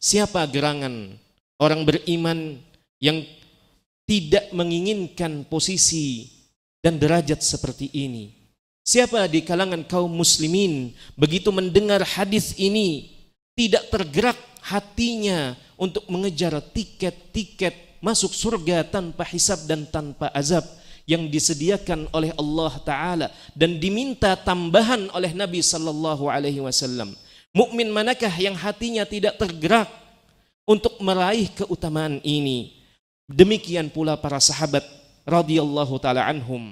Siapa gerangan orang beriman yang tidak menginginkan posisi dan derajat seperti ini? Siapa di kalangan kaum muslimin begitu mendengar hadis ini tidak tergerak hatinya untuk mengejar tiket-tiket masuk surga tanpa hisab dan tanpa azab yang disediakan oleh Allah Ta'ala dan diminta tambahan oleh Nabi Sallallahu Alaihi Wasallam? Mukmin manakah yang hatinya tidak tergerak untuk meraih keutamaan ini? Demikian pula para sahabat radhiyallahu ta'ala anhum.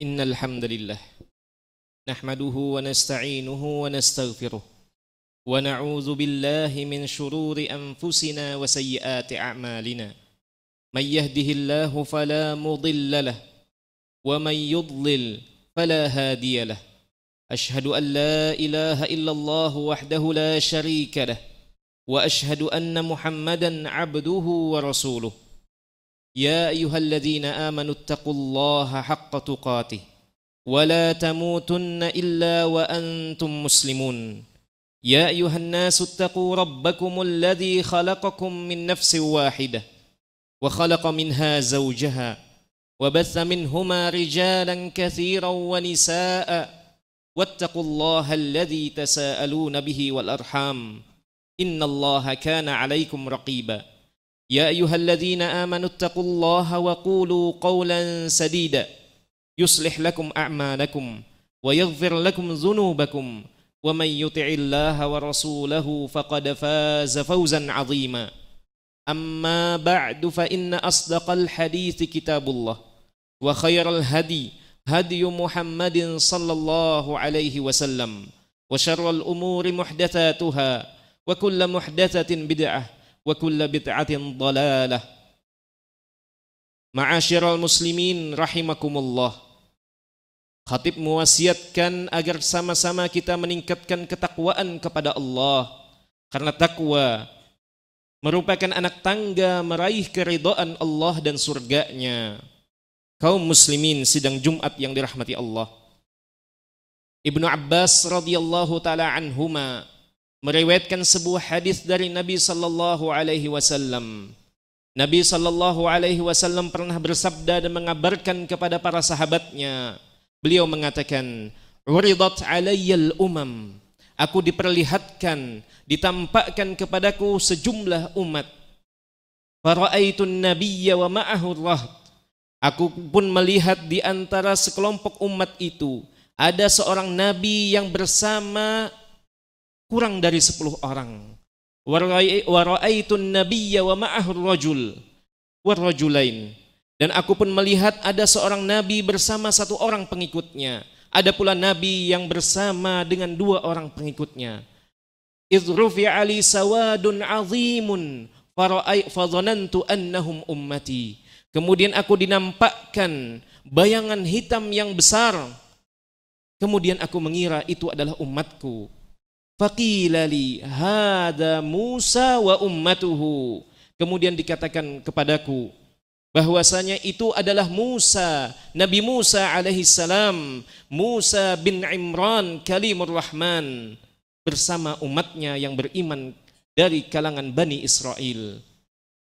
Innal hamdalillah nahmaduhu wa nasta'inuhu wa nastaghfiruh wa na'udzu billahi min shururi anfusina wa sayyiati a'malina. Man yahdihillahu fala mudilla lahu wa man yudlil fala hadiya lahu. Ashhadu an la ilaha illallah wahdahu la sharika lahu wa ashhadu anna Muhammadan 'abduhu wa rasuluh. يا أيها الذين آمنوا اتقوا الله حق تقاته ولا تموتن إلا وأنتم مسلمون. يا أيها الناس اتقوا ربكم الذي خلقكم من نفس واحدة وخلق منها زوجها وبث منهما رجالا كثيرا ونساء واتقوا الله الذي تساءلون به والأرحام إن الله كان عليكم رقيبا. يا أيها الذين آمنوا اتقوا الله وقولوا قولا سديدا يصلح لكم أعمالكم ويغفر لكم ذنوبكم ومن يطع الله ورسوله فقد فاز فوزا عظيما. أما بعد فإن أصدق الحديث كتاب الله وخير الهدي هدي محمد صلى الله عليه وسلم وشر الأمور محدثاتها وكل محدثة بدعة wa kullu bid'atin dhalalah. Ma'asyiral muslimin rahimakumullah. Khatib mewasiatkan agar sama-sama kita meningkatkan ketakwaan kepada Allah, karena takwa merupakan anak tangga meraih keridhaan Allah dan surganya. Kaum muslimin sidang Jumat yang dirahmati Allah, Ibnu Abbas radhiyallahu ta'ala anhuma meriwayatkan sebuah hadis dari Nabi sallallahu alaihi wasallam. Nabi sallallahu alaihi wasallam pernah bersabda dan mengabarkan kepada para sahabatnya. Beliau mengatakan, "Uridat 'alayyal umam." Aku diperlihatkan, ditampakkan kepadaku sejumlah umat. Fara'aitun nabiyya wa ma'ahu rahd. Aku pun melihat di antara sekelompok umat itu ada seorang nabi yang bersama kurang dari 10 orang. Wa ra'aitun nabiyya wa ma'ahu rajul wa rajulain. Dan aku pun melihat ada seorang nabi bersama 1 orang pengikutnya. Ada pula nabi yang bersama dengan 2 orang pengikutnya. Idh rufi'a li sawadun 'azimun fadhanantu annahum ummati. Kemudian aku dinampakkan bayangan hitam yang besar. Kemudian aku mengira itu adalah umatku. Faqila li hadza Musa wa ummatuhu. Kemudian dikatakan kepadaku bahwasanya itu adalah Musa, Nabi Musa alaihi salam, Musa bin Imran kalimur Rahman bersama umatnya yang beriman dari kalangan Bani Israel.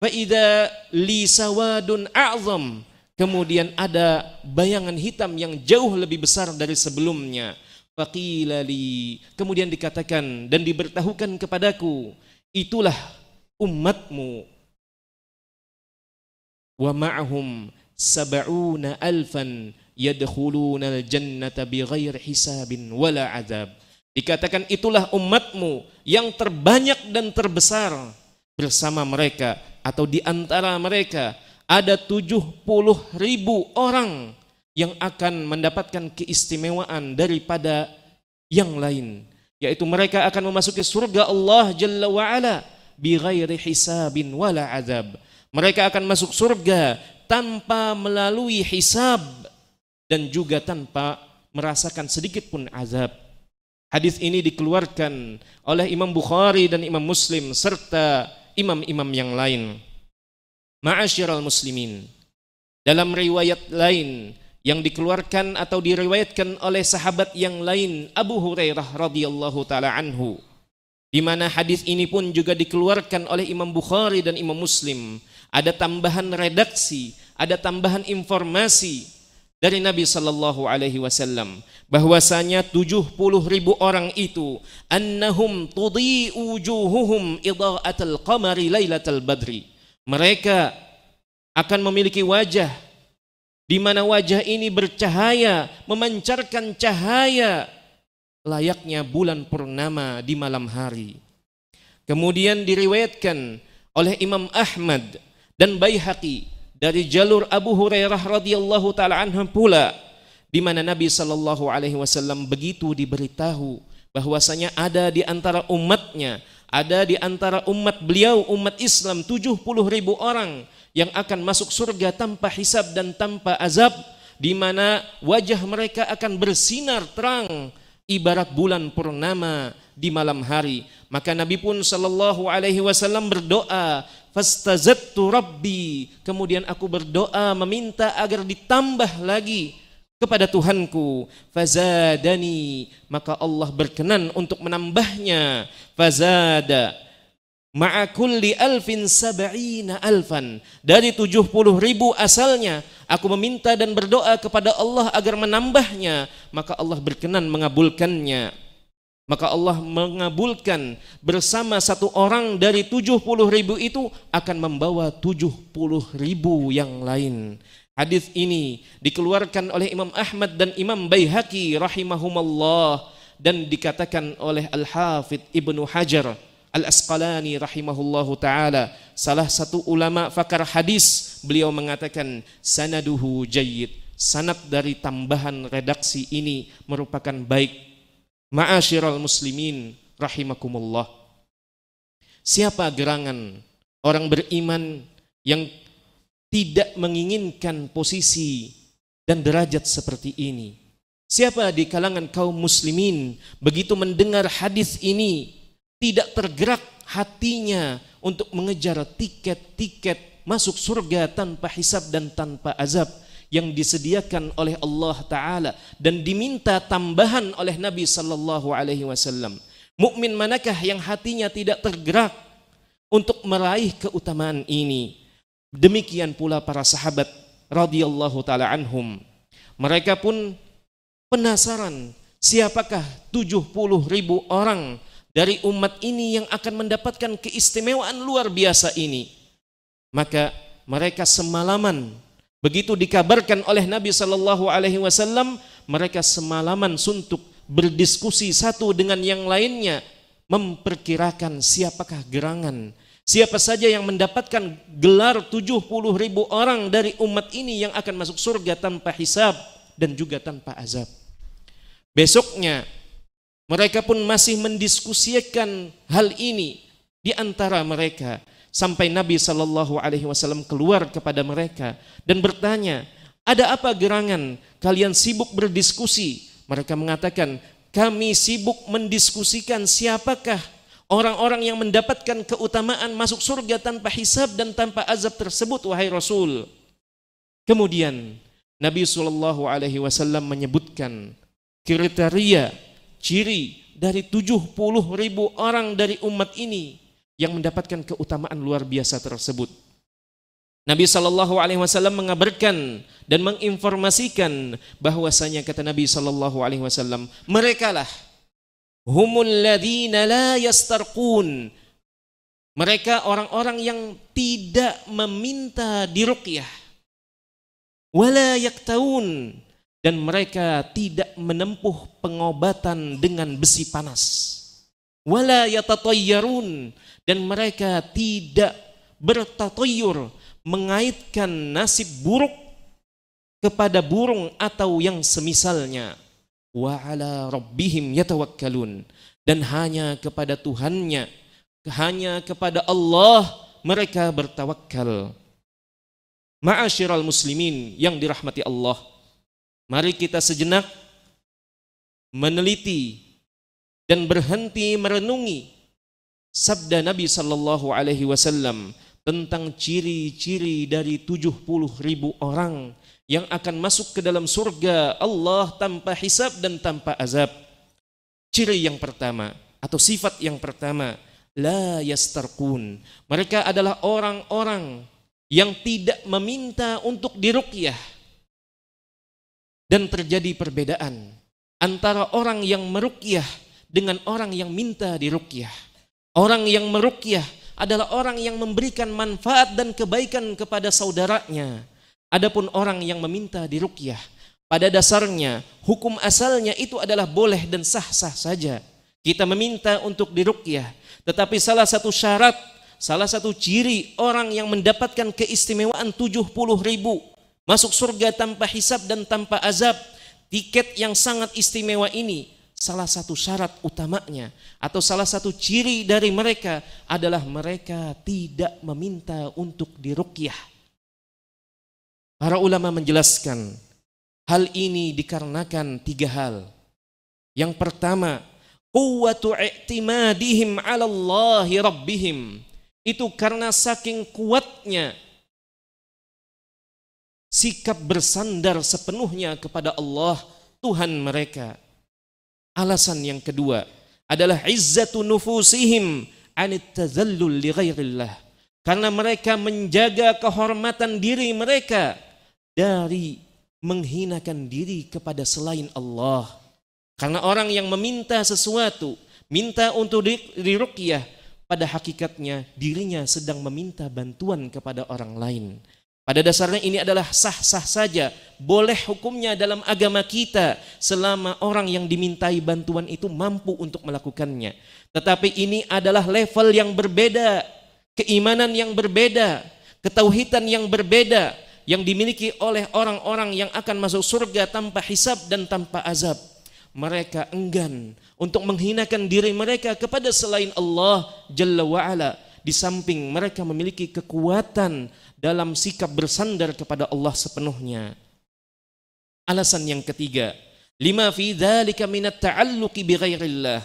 Fa idza li sawadun a'zam. Kemudian ada bayangan hitam yang jauh lebih besar dari sebelumnya. Faqila li, kemudian dikatakan dan diberitahukan kepadaku, itulah umatmu. Wa ma'hum 70,000 yadkhuluna al-jannata bighairi hisabin wala azab. Dikatakan itulah umatmu yang terbanyak dan terbesar. Bersama mereka atau di antara mereka ada 70.000 orang yang akan mendapatkan keistimewaan daripada yang lain, yaitu mereka akan memasuki surga Allah Jalla wa'ala bighairi hisabin wala azab. Mereka akan masuk surga tanpa melalui hisab dan juga tanpa merasakan sedikit pun azab. Hadis ini dikeluarkan oleh Imam Bukhari dan Imam Muslim serta imam-imam yang lain. Ma'asyiral muslimin, dalam riwayat lain yang dikeluarkan atau diriwayatkan oleh sahabat yang lain, Abu Hurairah radhiyallahu taala anhu, di mana hadis ini pun juga dikeluarkan oleh Imam Bukhari dan Imam Muslim. Ada tambahan redaksi, ada tambahan informasi dari Nabi sallallahu alaihi wasallam bahwasanya 70.000 orang itu annahum tudhi'u wujuhuhum idha'atal qamari lailatal badri. Mereka akan memiliki wajah di mana wajah ini bercahaya, memancarkan cahaya layaknya bulan purnama di malam hari. Kemudian diriwayatkan oleh Imam Ahmad dan Baihaqi dari jalur Abu Hurairah radhiyallahu taala anhu pula, di mana Nabi sallallahu alaihi wasallam begitu diberitahu bahwasanya ada di antara umatnya, ada di antara umat beliau, umat Islam 70.000 orang yang akan masuk surga tanpa hisab dan tanpa azab, di mana wajah mereka akan bersinar terang ibarat bulan purnama di malam hari. Maka Nabi pun sallallahu alaihi wasallam berdoa, fastazattu rabbi, kemudian aku berdoa meminta agar ditambah lagi kepada Tuhanku, fazadani, maka Allah berkenan untuk menambahnya, fazada ma'a kulli alfin sab'ina alfan, dari 70.000 asalnya aku meminta dan berdoa kepada Allah agar menambahnya, maka Allah berkenan mengabulkannya. Maka Allah mengabulkan bersama satu orang dari 70.000 itu akan membawa 70.000 yang lain. Hadis ini dikeluarkan oleh Imam Ahmad dan Imam Baihaqi rahimahumallah, dan dikatakan oleh Al-Hafidh Ibnu Hajar Al-Asqalani rahimahullahu ta'ala, salah satu ulama fakar hadis, beliau mengatakan sanaduhu jayyid, sanad dari tambahan redaksi ini merupakan baik. Ma'asyiral muslimin rahimakumullah, siapa gerangan orang beriman yang tidak menginginkan posisi dan derajat seperti ini? Siapa di kalangan kaum muslimin begitu mendengar hadis ini tidak tergerak hatinya untuk mengejar tiket-tiket masuk surga tanpa hisab dan tanpa azab yang disediakan oleh Allah Ta'ala dan diminta tambahan oleh Nabi Sallallahu Alaihi Wasallam? Mukmin manakah yang hatinya tidak tergerak untuk meraih keutamaan ini? Demikian pula para sahabat radhiyallahu ta'ala anhum, mereka pun penasaran siapakah 70.000 orang dari umat ini yang akan mendapatkan keistimewaan luar biasa ini. Maka mereka semalaman, begitu dikabarkan oleh Nabi Sallallahu Alaihi Wasallam, mereka semalaman suntuk berdiskusi satu dengan yang lainnya, memperkirakan siapakah gerangan, siapa saja yang mendapatkan gelar 70.000 orang dari umat ini yang akan masuk surga tanpa hisab dan juga tanpa azab. Besoknya mereka pun masih mendiskusikan hal ini di antara mereka, sampai Nabi Sallallahu Alaihi Wasallam keluar kepada mereka dan bertanya, ada apa gerangan kalian sibuk berdiskusi? Mereka mengatakan, kami sibuk mendiskusikan siapakah orang-orang yang mendapatkan keutamaan masuk surga tanpa hisab dan tanpa azab tersebut, wahai Rasul. Kemudian Nabi Sallallahu Alaihi Wasallam menyebutkan kriteria, ciri dari 70.000 orang dari umat ini yang mendapatkan keutamaan luar biasa tersebut. Nabi Sallallahu Alaihi Wasallam mengabarkan dan menginformasikan bahwasanya, kata Nabi Sallallahu Alaihi Wasallam, merekalah humul ladzina la yastarqun, mereka orang-orang yang tidak meminta diruqyah, wala yaktaun, dan mereka tidak menempuh pengobatan dengan besi panas, wala yatatayyarun, dan mereka tidak bertatayyur, mengaitkan nasib buruk kepada burung atau yang semisalnya. Wa ala rabbihim yatawakkalun, dan hanya kepada Tuhannya, hanya kepada Allah mereka bertawakal. Ma'asyiral muslimin yang dirahmati Allah, mari kita sejenak meneliti dan berhenti merenungi sabda Nabi Sallallahu Alaihi Wasallam tentang ciri-ciri dari 70.000 orang yang akan masuk ke dalam surga Allah tanpa hisab dan tanpa azab. Ciri yang pertama atau sifat yang pertama, la yastarqun. Mereka adalah orang-orang yang tidak meminta untuk diruqyah. Dan terjadi perbedaan antara orang yang meruqyah dengan orang yang minta diruqyah. Orang yang meruqyah adalah orang yang memberikan manfaat dan kebaikan kepada saudaranya. Adapun orang yang meminta diruqyah, pada dasarnya hukum asalnya itu adalah boleh dan sah-sah saja. Kita meminta untuk diruqyah, tetapi salah satu syarat, salah satu ciri orang yang mendapatkan keistimewaan 70.000 masuk surga tanpa hisab dan tanpa azab, tiket yang sangat istimewa ini, salah satu syarat utamanya atau salah satu ciri dari mereka adalah mereka tidak meminta untuk diruqyah. Para ulama menjelaskan hal ini dikarenakan 3 hal. Yang pertama, quwwatu i'timadihim 'ala Allahi rabbihim. Itu karena saking kuatnya sikap bersandar sepenuhnya kepada Allah Tuhan mereka. Alasan yang kedua adalah izzatu nufusihim 'anit tazallul li ghairillah. Karena mereka menjaga kehormatan diri mereka dari menghinakan diri kepada selain Allah. Karena orang yang meminta sesuatu, minta untuk diruqyah, pada hakikatnya dirinya sedang meminta bantuan kepada orang lain. Pada dasarnya ini adalah sah-sah saja, boleh hukumnya dalam agama kita selama orang yang dimintai bantuan itu mampu untuk melakukannya. Tetapi ini adalah level yang berbeda, keimanan yang berbeda, ketauhidan yang berbeda yang dimiliki oleh orang-orang yang akan masuk surga tanpa hisab dan tanpa azab. Mereka enggan untuk menghinakan diri mereka kepada selain Allah Jalla wa'ala, di samping mereka memiliki kekuatan dalam sikap bersandar kepada Allah sepenuhnya. Alasan yang ketiga, lima fi dzalika minat ta'alluqi bi ghairillah.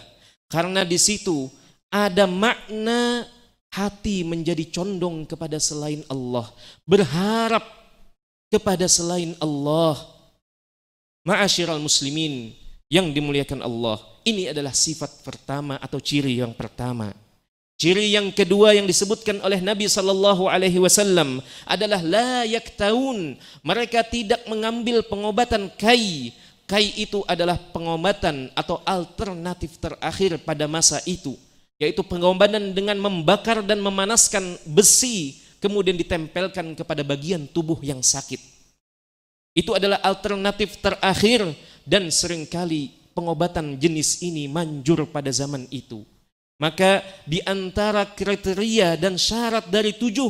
Karena di situ ada makna hati menjadi condong kepada selain Allah, berharap kepada selain Allah. Ma'asyiral muslimin yang dimuliakan Allah, ini adalah sifat pertama atau ciri yang pertama. Ciri yang kedua yang disebutkan oleh Nabi sallallahu alaihi wasallam adalah la yaktaun. Mereka tidak mengambil pengobatan kai. Kai itu adalah pengobatan atau alternatif terakhir pada masa itu, yaitu pengobatan dengan membakar dan memanaskan besi kemudian ditempelkan kepada bagian tubuh yang sakit. Itu adalah alternatif terakhir dan seringkali pengobatan jenis ini manjur pada zaman itu. Maka di antara kriteria dan syarat dari 70.000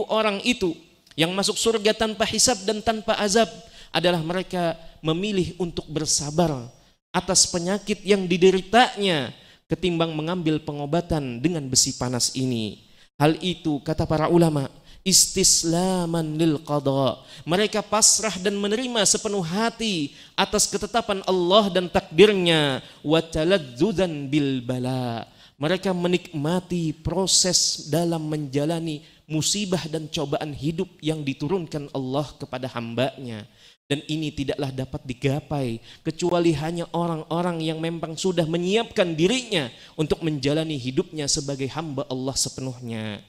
orang itu yang masuk surga tanpa hisab dan tanpa azab adalah mereka memilih untuk bersabar atas penyakit yang dideritanya ketimbang mengambil pengobatan dengan besi panas ini. Hal itu kata para ulama istislaman lil qada. Mereka pasrah dan menerima sepenuh hati atas ketetapan Allah dan takdirnya. Wa taladzudzan bil bala. Mereka menikmati proses dalam menjalani musibah dan cobaan hidup yang diturunkan Allah kepada hambanya. Dan ini tidaklah dapat digapai kecuali hanya orang-orang yang memang sudah menyiapkan dirinya untuk menjalani hidupnya sebagai hamba Allah sepenuhnya.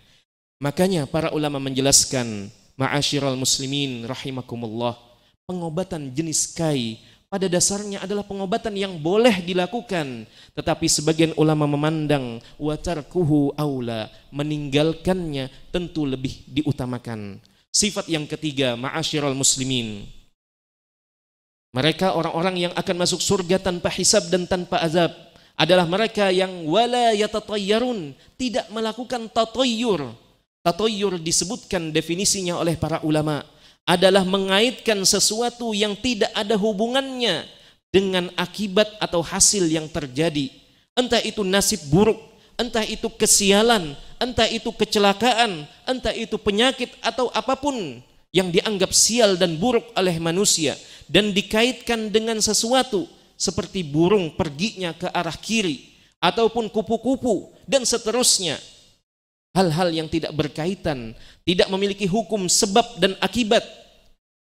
Makanya para ulama menjelaskan, ma'asyiral muslimin rahimakumullah, pengobatan jenis kai pada dasarnya adalah pengobatan yang boleh dilakukan, tetapi sebagian ulama memandang wa tarkuhu aula, meninggalkannya tentu lebih diutamakan. Sifat yang ketiga, ma'asyiral muslimin, mereka orang-orang yang akan masuk surga tanpa hisab dan tanpa azab adalah mereka yang wala yatatayyarun, tidak melakukan tatayyur. Tatayyur disebutkan definisinya oleh para ulama adalah mengaitkan sesuatu yang tidak ada hubungannya dengan akibat atau hasil yang terjadi. Entah itu nasib buruk, entah itu kesialan, entah itu kecelakaan, entah itu penyakit atau apapun yang dianggap sial dan buruk oleh manusia dan dikaitkan dengan sesuatu seperti burung perginya ke arah kiri ataupun kupu-kupu dan seterusnya. hal-hal yang tidak berkaitan, tidak memiliki hukum sebab dan akibat,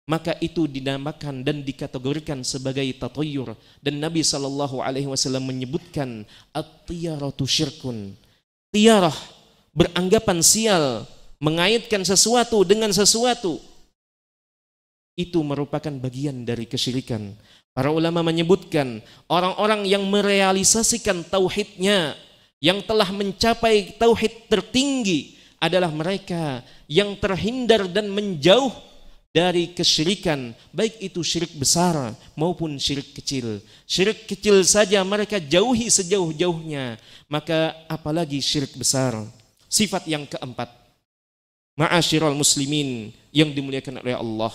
maka itu dinamakan dan dikategorikan sebagai tatayyur. Dan Nabi SAW menyebutkan at-tiyaratu syirkun. Tiyarah, beranggapan sial, mengaitkan sesuatu dengan sesuatu, itu merupakan bagian dari kesyirikan. Para ulama menyebutkan orang-orang yang merealisasikan tauhidnya, yang telah mencapai tauhid tertinggi, adalah mereka yang terhindar dan menjauh dari kesyirikan, baik itu syirik besar maupun syirik kecil. Syirik kecil saja mereka jauhi sejauh-jauhnya, maka apalagi syirik besar. Sifat yang keempat, ma'asyiral muslimin yang dimuliakan oleh Allah,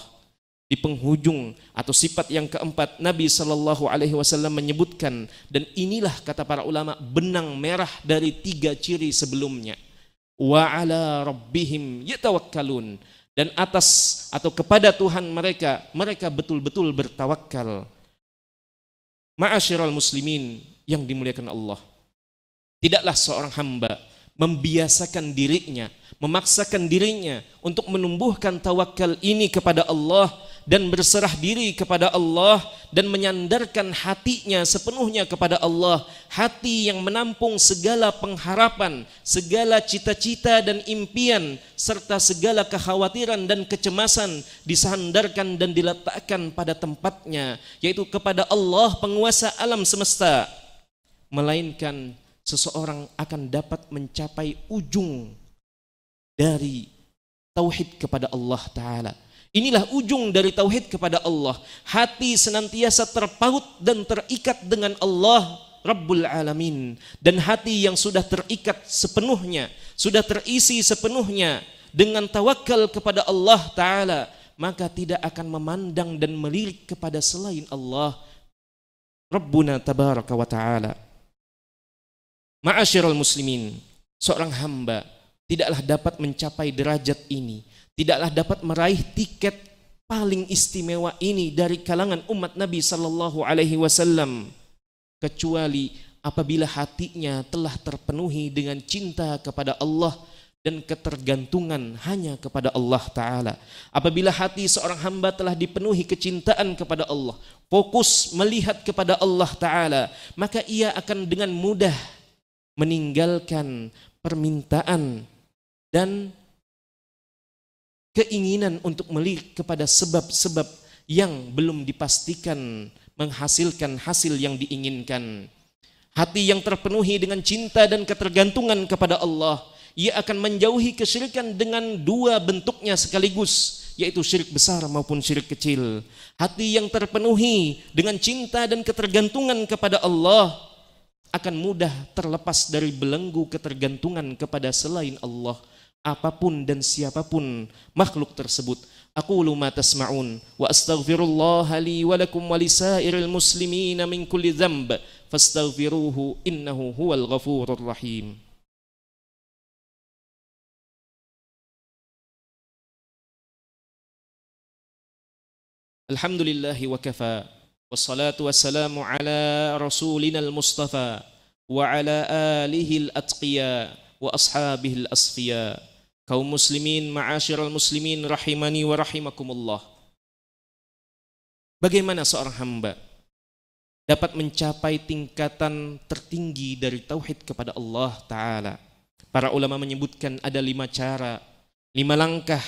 di penghujung atau sifat yang keempat, Nabi SAW menyebutkan, dan inilah kata para ulama benang merah dari 3 ciri sebelumnya, wa ala rabbihim yatawakkalun, dan atas atau kepada Tuhan mereka betul-betul bertawakal. Ma'asyiral muslimin yang dimuliakan Allah, tidaklah seorang hamba membiasakan dirinya, memaksakan dirinya untuk menumbuhkan tawakal ini kepada Allah dan berserah diri kepada Allah dan menyandarkan hatinya sepenuhnya kepada Allah, hati yang menampung segala pengharapan, segala cita-cita dan impian serta segala kekhawatiran dan kecemasan disandarkan dan diletakkan pada tempatnya, yaitu kepada Allah penguasa alam semesta. Melainkan seseorang akan dapat mencapai ujung dari tauhid kepada Allah Ta'ala. Inilah ujung dari tauhid kepada Allah. Hati senantiasa terpaut dan terikat dengan Allah Rabbul Alamin. Dan hati yang sudah terikat sepenuhnya, sudah terisi sepenuhnya dengan tawakal kepada Allah Ta'ala, maka tidak akan memandang dan melirik kepada selain Allah Rabbuna Tabaraka wa Ta'ala. Ma'asyiral muslimin, seorang hamba tidaklah dapat mencapai derajat ini, tidaklah dapat meraih tiket paling istimewa ini dari kalangan umat Nabi SAW, kecuali apabila hatinya telah terpenuhi dengan cinta kepada Allah dan ketergantungan hanya kepada Allah Ta'ala. Apabila hati seorang hamba telah dipenuhi kecintaan kepada Allah, fokus melihat kepada Allah Ta'ala, maka ia akan dengan mudah meninggalkan permintaan dan keinginan untuk melirik kepada sebab-sebab yang belum dipastikan menghasilkan hasil yang diinginkan. Hati yang terpenuhi dengan cinta dan ketergantungan kepada Allah, ia akan menjauhi kesyirikan dengan 2 bentuknya sekaligus, yaitu syirik besar maupun syirik kecil. Hati yang terpenuhi dengan cinta dan ketergantungan kepada Allah akan mudah terlepas dari belenggu ketergantungan kepada selain Allah, apapun dan siapapun makhluk tersebut. Aqulu ma tasma'un wa astaghfirullah li wa lakum wa lisairil muslimina min kulli dhanb fastaghfiruhu innahu huwal ghafurur rahim. Alhamdulillahi wa kafa, wassalatu wassalamu ala rasulinal mustafa wa ala alihil atqiya wa ashabihil asfiya. Kaum muslimin, ma'asyiral muslimin rahimani wa rahimakumullah. Bagaimana seorang hamba dapat mencapai tingkatan tertinggi dari tauhid kepada Allah Ta'ala? Para ulama menyebutkan ada 5 cara, 5 langkah.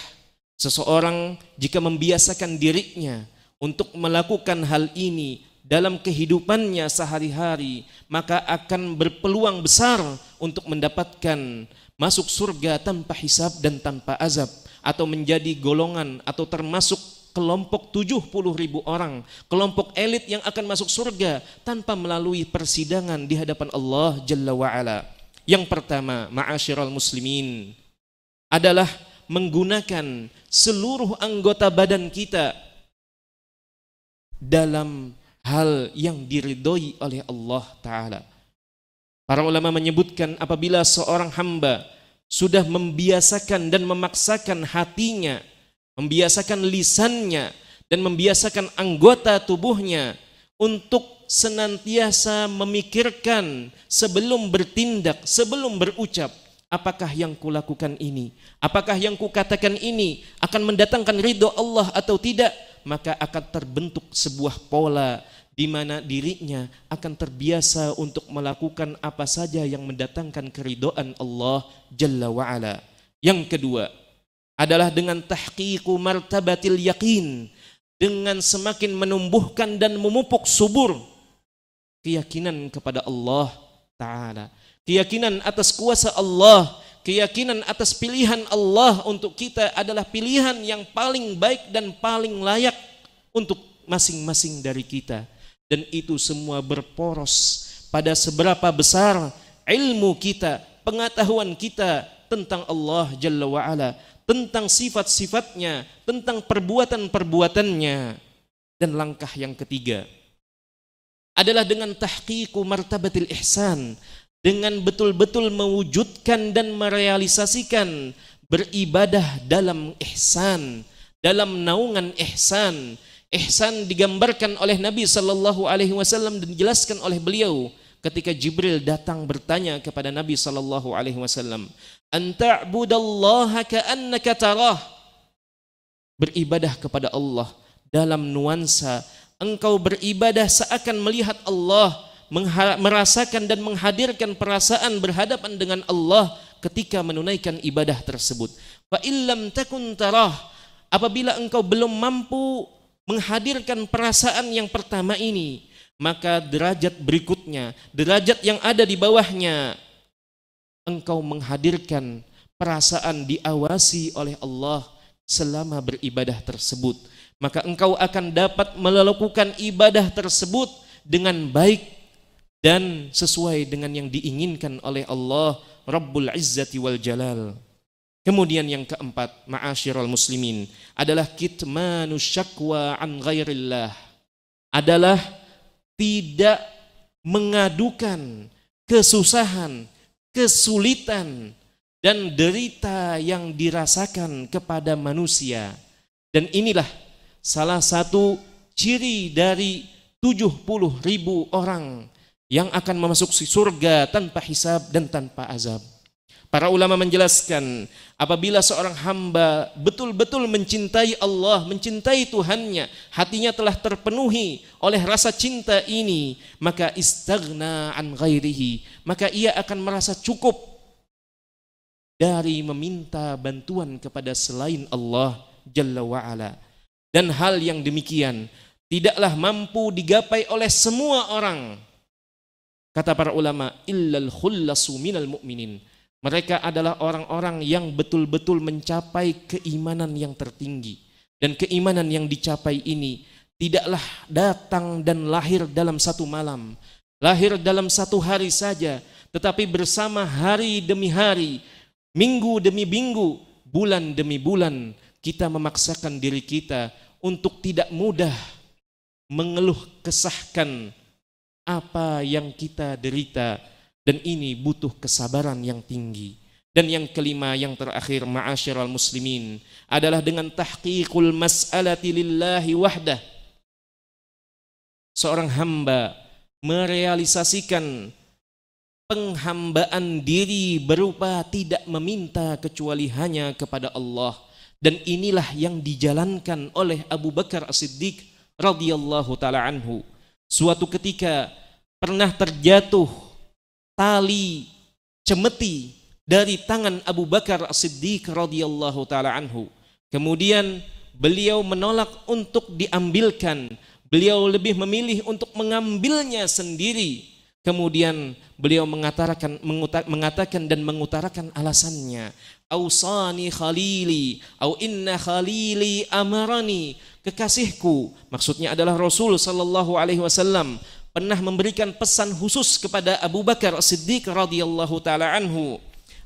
Seseorang jika membiasakan dirinya untuk melakukan hal ini dalam kehidupannya sehari-hari, maka akan berpeluang besar untuk mendapatkan masuk surga tanpa hisab dan tanpa azab, atau menjadi golongan atau termasuk kelompok 70.000 orang, kelompok elit yang akan masuk surga tanpa melalui persidangan di hadapan Allah Jalla wa'ala. Yang pertama, ma'asyiral muslimin, adalah menggunakan seluruh anggota badan kita dalam hal yang diridhoi oleh Allah Ta'ala. Para ulama menyebutkan apabila seorang hamba sudah membiasakan dan memaksakan hatinya, membiasakan lisannya, dan membiasakan anggota tubuhnya untuk senantiasa memikirkan sebelum bertindak, sebelum berucap, apakah yang kulakukan ini, apakah yang kukatakan ini akan mendatangkan ridho Allah atau tidak, maka akan terbentuk sebuah pola di mana dirinya akan terbiasa untuk melakukan apa saja yang mendatangkan keridhaan Allah Jalla wa'ala. Yang kedua adalah dengan tahqiqu martabatil yaqin, dengan semakin menumbuhkan dan memupuk subur keyakinan kepada Allah Ta'ala, keyakinan atas kuasa Allah, keyakinan atas pilihan Allah untuk kita adalah pilihan yang paling baik dan paling layak untuk masing-masing dari kita. Dan itu semua berporos pada seberapa besar ilmu kita, pengetahuan kita tentang Allah Jalla wa'ala, tentang sifat-sifatnya, tentang perbuatan-perbuatannya. Dan langkah yang ketiga adalah dengan tahqiqu martabatil ihsan, dengan betul-betul mewujudkan dan merealisasikan beribadah dalam ihsan, dalam naungan ihsan. Ihsan digambarkan oleh Nabi sallallahu alaihi wasallam dan dijelaskan oleh beliau ketika Jibril datang bertanya kepada Nabi sallallahu alaihi wasallam, "Anta'budallaha ka'annaka tarah." Beribadah kepada Allah dalam nuansa engkau beribadah seakan melihat Allah, merasakan dan menghadirkan perasaan berhadapan dengan Allah ketika menunaikan ibadah tersebut. Fa illam takun tarah, apabila engkau belum mampu menghadirkan perasaan yang pertama ini, maka derajat berikutnya, derajat yang ada di bawahnya, engkau menghadirkan perasaan diawasi oleh Allah selama beribadah tersebut. Maka engkau akan dapat melakukan ibadah tersebut dengan baik dan sesuai dengan yang diinginkan oleh Allah Rabbul Izzati wal Jalal. Kemudian yang keempat, ma'asyiral muslimin, adalah kitmanu syakwa an ghairillah, adalah tidak mengadukan kesusahan, kesulitan dan derita yang dirasakan kepada manusia. Dan inilah salah satu ciri dari 70.000 orang yang akan memasuki surga tanpa hisab dan tanpa azab. Para ulama menjelaskan, apabila seorang hamba betul-betul mencintai Allah, mencintai Tuhannya, hatinya telah terpenuhi oleh rasa cinta ini, maka istaghna an ghairihi, maka ia akan merasa cukup dari meminta bantuan kepada selain Allah Jalla wa'ala. Dan hal yang demikian tidaklah mampu digapai oleh semua orang. Kata para ulama, illal khullasu minal mu'minin. Mereka adalah orang-orang yang betul-betul mencapai keimanan yang tertinggi. Dan keimanan yang dicapai ini tidaklah datang dan lahir dalam satu malam, lahir dalam satu hari saja, tetapi bersama hari demi hari, minggu demi minggu, bulan demi bulan, kita memaksakan diri kita untuk tidak mudah mengeluh kesahkan apa yang kita derita. Dan ini butuh kesabaran yang tinggi. Dan yang kelima, yang terakhir, ma'asyiral muslimin, adalah dengan tahqiqul mas'alati lillahi wahdah. Seorang hamba merealisasikan penghambaan diri berupa tidak meminta kecuali hanya kepada Allah. Dan inilah yang dijalankan oleh Abu Bakar As-Siddiq radhiyallahu taala anhu. Suatu ketika pernah terjatuh tali cemeti dari tangan Abu Bakar As-Siddiq radhiyallahu taala anhu. Kemudian beliau menolak untuk diambilkan. Beliau lebih memilih untuk mengambilnya sendiri. Kemudian beliau mengatakan dan mengutarakan alasannya. Ausani khalili au inna khalili amarani. Kekasihku, maksudnya adalah Rasul sallallahu alaihi wasallam, pernah memberikan pesan khusus kepada Abu Bakar As-Siddiq radhiyallahu taala anhu,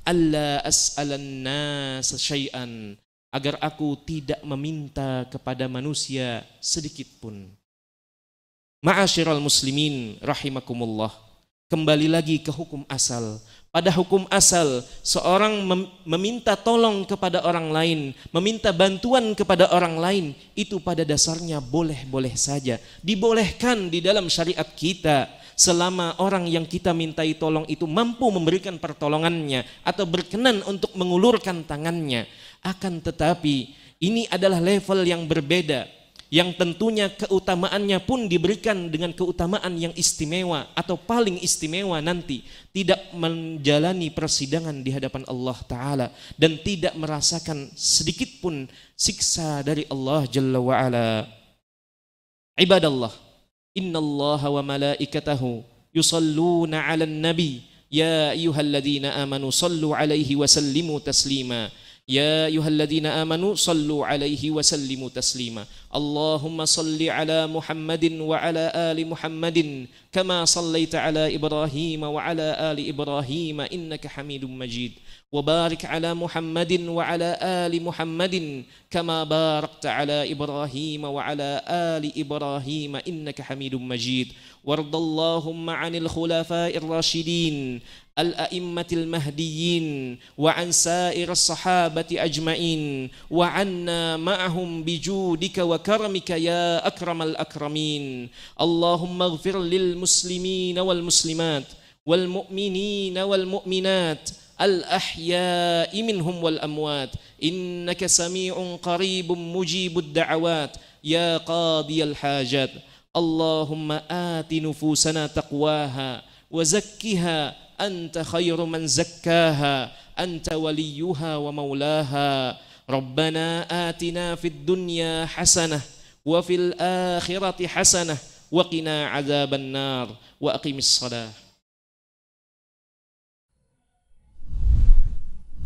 alla as'alan nas syai'an, agar aku tidak meminta kepada manusia sedikit pun. Ma'asyiral muslimin rahimakumullah, kembali lagi ke hukum asal. Pada hukum asal, seorang meminta tolong kepada orang lain, meminta bantuan kepada orang lain, itu pada dasarnya boleh-boleh saja, dibolehkan di dalam syariat kita. selama orang yang kita mintai tolong itu mampu memberikan pertolongannya atau berkenan untuk mengulurkan tangannya. Akan tetapi ini adalah level yang berbeda, yang tentunya keutamaannya pun diberikan dengan keutamaan yang istimewa atau paling istimewa nanti, tidak menjalani persidangan di hadapan Allah Ta'ala dan tidak merasakan sedikit pun siksa dari Allah Jalla wa'ala. Ibadallah, innallaha wa malaikatahu yusalluna 'alan nabi ya ayyuhalladzina amanu sallu 'alaihi wa sallimu taslima. يا أيها الذين آمنوا صلوا عليه وسلموا تسليما. اللهم صل على محمد وعلى آل محمد كما صليت على إبراهيم وعلى آل إبراهيم إنك حميد مجيد. وبارك على محمد وعلى آل محمد كما باركت على إبراهيم وعلى آل إبراهيم إنك حميد مجيد. وارض اللهم عن الخلفاء الراشدين الأئمة المهديين وعن سائر الصحابة أجمعين وعنا معهم بجودك وكرمك يا أكرم الأكرمين. اللهم اغفر للمسلمين والمسلمات والمؤمنين والمؤمنات الأحياء منهم والأموات إنك سميع قريب مجيب الدعوات يا قاضي الحاجات. اللهم آت نفوسنا تقواها وزكها أنت خير من زكاها أنت وليها ومولاها. ربنا آتنا في الدنيا حسنة وفي الآخرة حسنة وقنا عذاب النار وأقم الصلاة.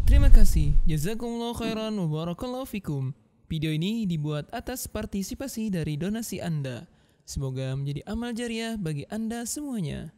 Terima kasih, jazakumullah khairan wa barakallahu fikum. Video ini dibuat atas partisipasi dari donasi Anda. Semoga menjadi amal jariah bagi Anda semuanya.